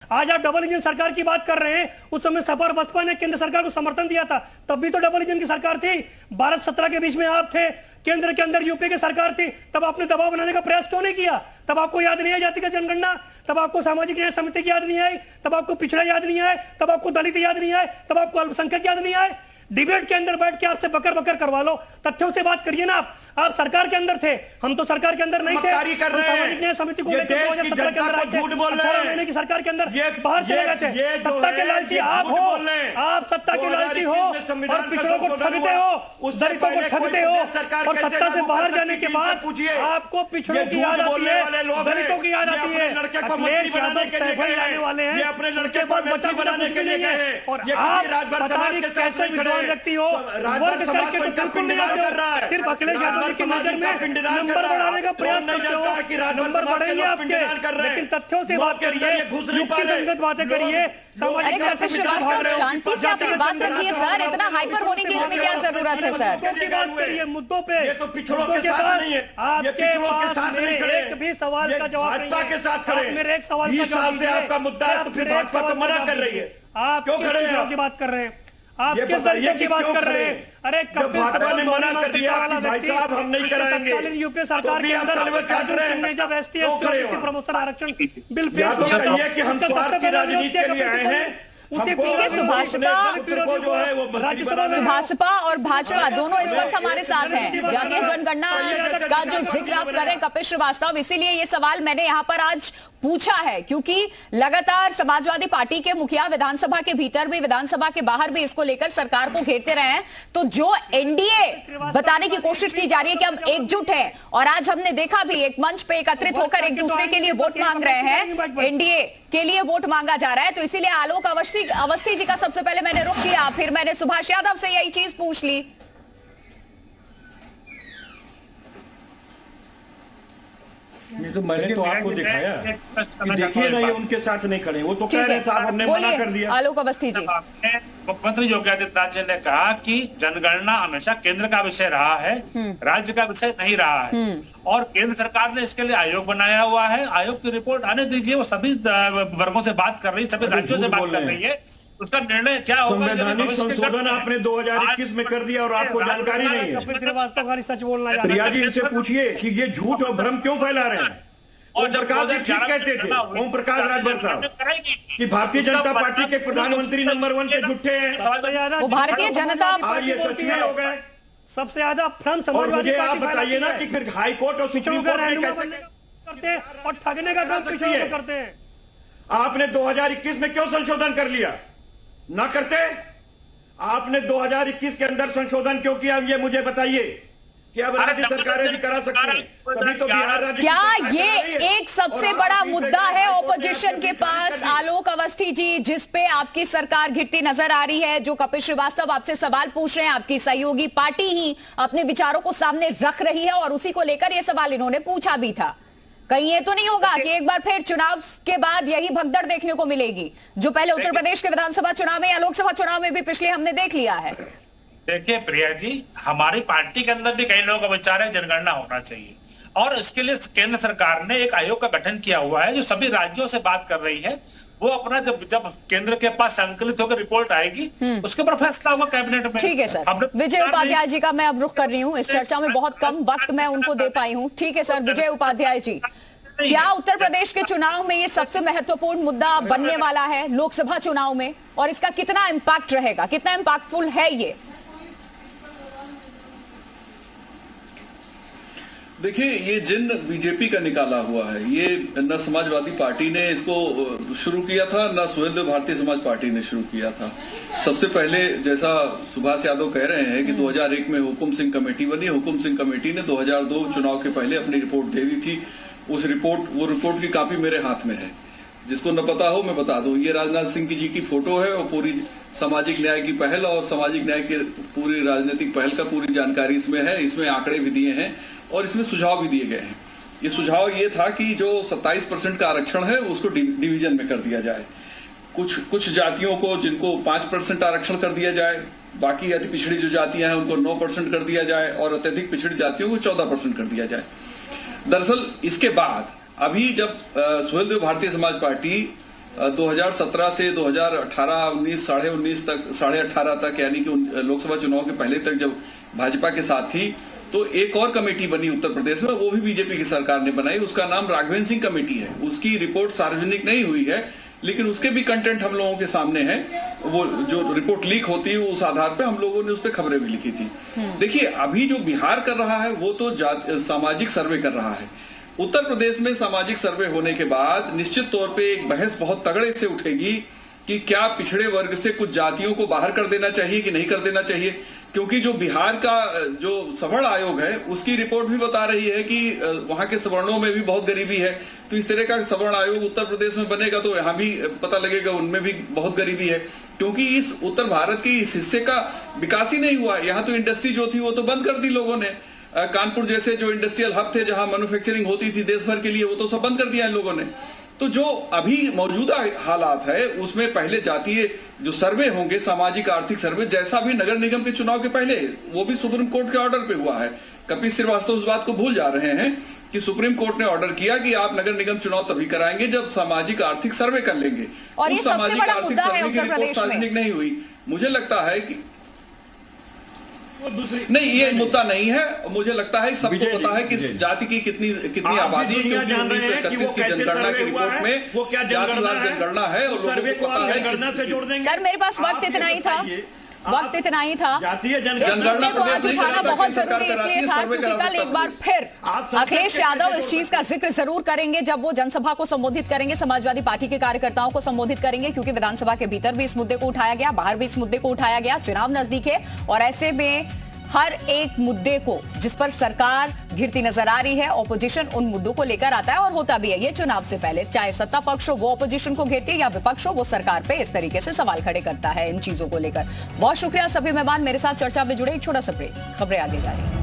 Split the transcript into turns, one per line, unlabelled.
आज आप double engine सरकार की बात कर रहे हैं। उस समय सपा और बसपा ने केंद्र सरकार को समर्थन दिया था, तब भी तो डबल इंजन की सरकार थी। 12-17 के बीच में आप थे, केंद्र के अंदर यूपी की सरकार थी, तब आपने दबाव बनाने का प्रयास क्यों नहीं किया? तब आपको याद नहीं आई जाति का जनगणना, तब आपको सामाजिक न्याय समिति की याद नहीं आई, तब आपको पिछड़ा याद नहीं आए, तब आपको दलित याद नहीं आए, तब आपको अल्पसंख्यक याद नहीं आए। डिबेट के अंदर बैठ के आपसे बकर बकर करवा लो, तथ्यों से बात करिए ना। आप सरकार के अंदर थे, हम तो सरकार के अंदर नहीं थे। सामाजिक न्याय समिति को लेकर 2017 के अंदर आए थे, 18 महीने की सरकार के अंदर बाहर चले गए थे। सत्ता के लालची आप हो, आप सत्ता के लालची हो और पिछड़ों को ठगते हो, दलितों को ठगते हो, और सत्ता से बाहर जाने के बाद आपको पिछड़ों की याद आती है, दलितों की याद आती है। अखिलेश यादव सैफल जाने वाले हैं, उनके पास बचा बना कुछ भी नहीं है, और आप पता नहीं कैसे विद्वान व्यक्ति हो, वर्ग करके तो बिल्कुल नहीं आते हो। सिर्फ अखिलेश यादव की नजर में नंबर बढ़ाने का प्रयास करते हो, नंबर बढ़ेंगे आपके, लेकिन तथ्यों से बात करिए, युक्ति संगत बातें करिए।
शांति से अपनी बात रखिए सर, इतना हाइपर होने की इसमें क्या जरूरत है सर?
मुद्दों की बात करिए, मुद्दों पे। ये तो पिछड़ों के साथ नहीं है, आपके पास मेरे एक भी सवाल का जवाब नहीं है। मेरे एक सवाल का जवाब दीजिए। आपका मुद्दा है तो फिर भाजपा तो मना कर रही है। आप क्यों खड़े हैं? की बात कर रहे हैं आप, किस दलितों की बात कर रहे हैं? अरे कपिल सिब्बल ने मना कर दिया कि भाई साहब हम नहीं कराएंगे। यूपी सरकार के अंदर जब एसटी प्रमोशन आरक्षण बिल पेश किया कि हम स्वार्थ की राजनीति के लिए आए हैं,
उसे पीके सुभाषपा और भाजपा दोनों इस वक्त हमारे साथ हैं। जातीय जनगणना का जो जिक्र आप कर रहे हैं कपिल श्रीवास्तव, इसीलिए ये सवाल मैंने यहाँ पर आज पूछा है, क्योंकि लगातार समाजवादी पार्टी के मुखिया विधानसभा के भीतर भी, विधानसभा के बाहर भी इसको लेकर सरकार को घेरते रहे हैं। तो जो एनडीए बताने की कोशिश की जा रही है कि हम एकजुट हैं, और आज हमने देखा भी एक मंच पे एकत्रित होकर एक दूसरे के लिए वोट मांग रहे हैं, एनडीए के लिए वोट मांगा जा रहा है। तो इसीलिए आलोक अवस्थी जी का सबसे पहले मैंने रुख किया, फिर मैंने सुभाष यादव से यही चीज पूछ ली।
नहीं तो मैंने तो आपको दिखाया कि देखिए ना, ये उनके साथ नहीं खड़े, वो तो कह रहे हैं साहब हमने मना कर दिया।
आलोक अवस्थी जी,
मुख्यमंत्री योगी आदित्यनाथ जी ने कहा कि जनगणना हमेशा केंद्र का विषय रहा है, राज्य का विषय नहीं रहा है, और केंद्र सरकार ने इसके लिए आयोग बनाया हुआ है। आयोग की रिपोर्ट आने दीजिए, वो सभी वर्गों से बात कर रही है, सभी राज्यों से बात कर रही है। उसका निर्णय क्या होगा?
संवैधानिक संशोधन आपने 2021 में कर दिया और आपको जानकारी नहीं है।
कपिल श्रीवास्तव खाली सच बोलना है।
प्रिया जी इनसे पूछिए कि ये झूठ और भ्रम क्यों फैला रहे हैं। और प्रकाश जी ठीक कहते थे, ओम प्रकाश राजभर साहब, कि भारतीय जनता पार्टी के प्रधानमंत्री नंबर 1 के झूठे हैं।
वो भारतीय जनता
ये सच में हो गए।
सबसे ज्यादा भ्रम समाजवादी
आप बताइए ना कि फिर हाई कोर्ट और सुप्रीम कोर्ट
करते हैं और ठगने का काम पिछड़ों को करते हैं।
आपने 2021 में क्यों संशोधन कर लिया? ना करते आपने 2021 के अंदर संशोधन क्यों किया? ये मुझे बताइए कि अब राज्य सरकारें भी करा सकती हैं, तभी तो बिहार राज्य।
क्या ये एक सबसे बड़ा मुद्दा है ऑपोजिशन के पास, आलोक अवस्थी जी, जिस पे आपकी सरकार घिरती नजर आ रही है? जो कपिल श्रीवास्तव आपसे सवाल पूछ रहे हैं, आपकी सहयोगी पार्टी ही अपने विचारों को सामने रख रही है, और उसी को लेकर यह सवाल इन्होंने पूछा भी था। कहीं ये तो नहीं होगा कि एक बार फिर चुनाव के बाद यही भगदड़ देखने को मिलेगी, जो पहले उत्तर प्रदेश के विधानसभा चुनाव में या लोकसभा चुनाव में भी पिछले हमने देख लिया है?
देखिए प्रिया जी, हमारी पार्टी के अंदर भी कई लोगों का विचार है जनगणना होना चाहिए, और इसके लिए केंद्र सरकार ने एक आयोग का गठन किया हुआ है जो सभी राज्यों से बात कर रही है। वो अपना जब केंद्र के पास संकलित होकर रिपोर्ट आएगी, उसके ऊपर फैसला होगा कैबिनेट में।
ठीक है सर। विजय उपाध्याय जी का मैं अब रुख कर रही हूँ, इस चर्चा में बहुत कम वक्त मैं उनको दे पाई हूँ। ठीक है सर, विजय उपाध्याय जी, क्या उत्तर प्रदेश के चुनाव में ये सबसे महत्वपूर्ण मुद्दा बनने वाला है लोकसभा चुनाव में, और इसका कितना इम्पैक्ट रहेगा, कितना इम्पैक्टफुल है ये?
देखिए, ये जिन बीजेपी का निकाला हुआ है, ये न समाजवादी पार्टी ने इसको शुरू किया था, न सुहेलदेव भारतीय समाज पार्टी ने शुरू किया था। सबसे पहले, जैसा सुभाष यादव कह रहे हैं कि 2001 में हुकुम सिंह कमेटी बनी। हुकुम सिंह कमेटी ने 2002 चुनाव के पहले अपनी रिपोर्ट दे दी थी। वो रिपोर्ट की कॉपी मेरे हाथ में है। जिसको न पता हो मैं बता दूं, ये राजनाथ सिंह जी की फोटो है, और पूरी सामाजिक न्याय की पहल और सामाजिक न्याय की पूरी राजनीतिक पहल का पूरी जानकारी इसमें है। इसमें आंकड़े भी दिए हैं और इसमें सुझाव भी दिए गए हैं। ये सुझाव ये था कि जो 27% का आरक्षण है उसको डिवीजन में कर दिया जाए। कुछ जातियों को, जिनको 5% आरक्षण कर दिया जाए, बाकी अति पिछड़ी जो जातियां हैं उनको 9% कर दिया जाए, और अत्यधिक पिछड़ी जातियों को 14% कर दिया जाए। दरअसल इसके बाद अभी जब सुहेलदेव भारतीय समाज पार्टी 2017 से 2018, 19, 19.5 तक, 18.5 तक, यानी कि लोकसभा चुनाव के पहले तक जब भाजपा के साथ थी, तो एक और कमेटी बनी उत्तर प्रदेश में, वो भी बीजेपी की सरकार ने बनाई। उसका नाम राघवेंद्र सिंह कमेटी है। उसकी रिपोर्ट सार्वजनिक नहीं हुई है, लेकिन उसके भी कंटेंट हम लोगों के सामने है। वो जो रिपोर्ट लीक होती है उस आधार पे हम लोगों ने उस पर खबरें भी लिखी थी। देखिए, अभी जो बिहार कर रहा है वो तो सामाजिक सर्वे कर रहा है। उत्तर प्रदेश में सामाजिक सर्वे होने के बाद निश्चित तौर पे एक बहस बहुत तगड़े से उठेगी कि क्या पिछड़े वर्ग से कुछ जातियों को बाहर कर देना चाहिए कि नहीं कर देना चाहिए, क्योंकि जो बिहार का जो सवर्ण आयोग है उसकी रिपोर्ट भी बता रही है कि वहां के सवर्णों में भी बहुत गरीबी है। तो इस तरह का सवर्ण आयोग उत्तर प्रदेश में बनेगा तो यहाँ भी पता लगेगा उनमें भी बहुत गरीबी है, क्योंकि इस उत्तर भारत के इस हिस्से का विकास ही नहीं हुआ। यहाँ तो इंडस्ट्री जो थी वो तो बंद कर दी लोगों ने। कानपुर जैसे जो इंडस्ट्रियल हब थे जहां मैन्युफैक्चरिंग होती थी देश भर के लिए, वो तो सब बंद कर दिया इन लोगों ने। तो जो अभी मौजूदा हालात है उसमें पहले जातीय जो सर्वे होंगे, सामाजिक आर्थिक सर्वे, जैसा भी नगर निगम के चुनाव के पहले, वो भी सुप्रीम कोर्ट के ऑर्डर पे हुआ है। कपिल श्रीवास्तव उस बात को भूल जा रहे हैं कि सुप्रीम कोर्ट ने ऑर्डर किया कि आप नगर निगम चुनाव तभी कराएंगे जब सामाजिक आर्थिक सर्वे कर लेंगे।
और ये सबसे बड़ा मुद्दा है उत्तर प्रदेश में।
सार्वजनिक नहीं हुई। मुझे लगता है कि नहीं, ये मुद्दा नहीं है। मुझे लगता है सबको पता है कि जाति की कितनी आबादी है, क्योंकि 1931 की जनगणना की रिपोर्ट में
वो क्या
जनगणना है और
सर्वे को आप जनगणना से जोड़ देंगे।
सर, मेरे पास वक्त इतना ही था,
जातीय
जनगणना को आज उठाना बहुत जरूरी इसलिए था क्योंकि कल एक बार फिर अखिलेश यादव इस चीज का जिक्र जरूर करेंगे जब वो जनसभा को संबोधित करेंगे, समाजवादी पार्टी के कार्यकर्ताओं को संबोधित करेंगे, क्योंकि विधानसभा के भीतर भी इस मुद्दे को उठाया गया, बाहर भी इस मुद्दे को उठाया गया। चुनाव नजदीक है और ऐसे में हर एक मुद्दे को जिस पर सरकार घिरती नजर आ रही है, ऑपोजिशन उन मुद्दों को लेकर आता है और होता भी है। ये चुनाव से पहले चाहे सत्ता पक्ष हो वो ऑपोजिशन को घेरती है या विपक्ष हो वो सरकार पे इस तरीके से सवाल खड़े करता है इन चीजों को लेकर। बहुत शुक्रिया सभी मेहमान मेरे साथ चर्चा में जुड़े। एक छोटा सा ब्रेक, खबरें आगे जा रही है।